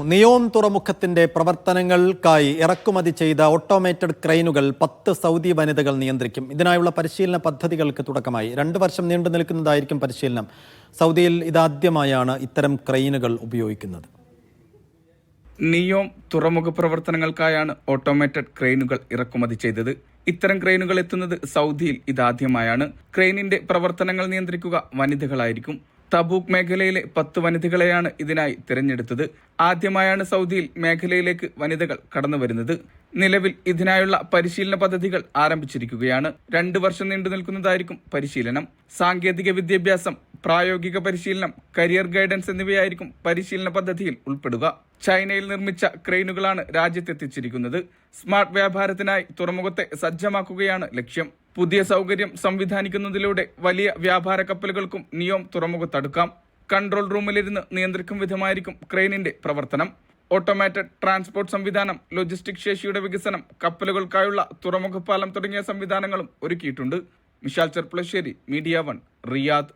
NEOM തുറമുഖത്തിന്റെ പ്രവർത്തനങ്ങൾക്കായി ഇറക്കുമതി ചെയ്ത ഓട്ടോമേറ്റഡ് ക്രെയിനുകൾ 10 സൗദി വനിതകൾ നിയന്ത്രിക്കും. ഇതിനായുള്ള പരിശീലന പദ്ധതികൾക്ക് തുടക്കമായി. 2 വർഷം നീണ്ടു നിൽക്കുന്നതായിരിക്കും പരിശീലനം. സൗദിയിൽ ഇതാദ്യമായാണ് ഇത്തരം ക്രെയിനുകൾ ഉപയോഗിക്കുന്നത്. നിയോം തുറമുഖ പ്രവർത്തനങ്ങൾക്കായാണ് ഓട്ടോമേറ്റഡ് ക്രെയിനുകൾ ഇറക്കുമതി ചെയ്തത്. ഇത്തരം ക്രെയിനുകൾ എത്തുന്നത് സൗദിയിൽ ഇതാദ്യമായാണ്. ക്രെയിനിന്റെ പ്രവർത്തനങ്ങൾ നിയന്ത്രിക്കുക വനിതകളായിരിക്കും. തബൂക്ക് മേഖലയിലെ 10 വനിതകളെയാണ് ഇതിനായി തിരഞ്ഞെടുത്തത്. ആദ്യമായാണ് സൗദിയിൽ മേഖലയിലേക്ക് വനിതകൾ കടന്നു വരുന്നത്. നിലവിൽ ഇതിനായുള്ള പരിശീലന പദ്ധതികൾ ആരംഭിച്ചിരിക്കുകയാണ്. 2 വർഷം നീണ്ടു നിൽക്കുന്നതായിരിക്കും പരിശീലനം. സാങ്കേതിക വിദ്യാഭ്യാസം, പ്രായോഗിക പരിശീലനം, കരിയർ ഗൈഡൻസ് എന്നിവയായിരിക്കും പരിശീലന പദ്ധതിയിൽ ഉൾപ്പെടുക. ചൈനയിൽ നിർമ്മിച്ച ക്രെയിനുകളാണ് രാജ്യത്തെത്തിച്ചിരിക്കുന്നത്. സ്മാർട്ട് വ്യാപാരത്തിനായി തുറമുഖത്തെ സജ്ജമാക്കുകയാണ് ലക്ഷ്യം. പുതിയ സൗകര്യം സംവിധാനിക്കുന്നതിലൂടെ വലിയ വ്യാപാര കപ്പലുകൾക്കും നിയോം തുറമുഖത്തടുക്കാം. കൺട്രോൾ റൂമിലിരുന്ന് നിയന്ത്രിക്കും വിധമായിരിക്കും ക്രെയിനിന്റെ പ്രവർത്തനം. ഓട്ടോമാറ്റഡ് ട്രാൻസ്പോർട്ട് സംവിധാനം, ലോജിസ്റ്റിക് ശേഷിയുടെ വികസനം, കപ്പലുകൾക്കായുള്ള തുറമുഖ പാലം തുടങ്ങിയ സംവിധാനങ്ങളും ഒരുക്കിയിട്ടുണ്ട്. Mishal Cherpulassery, media 1, Riyadh.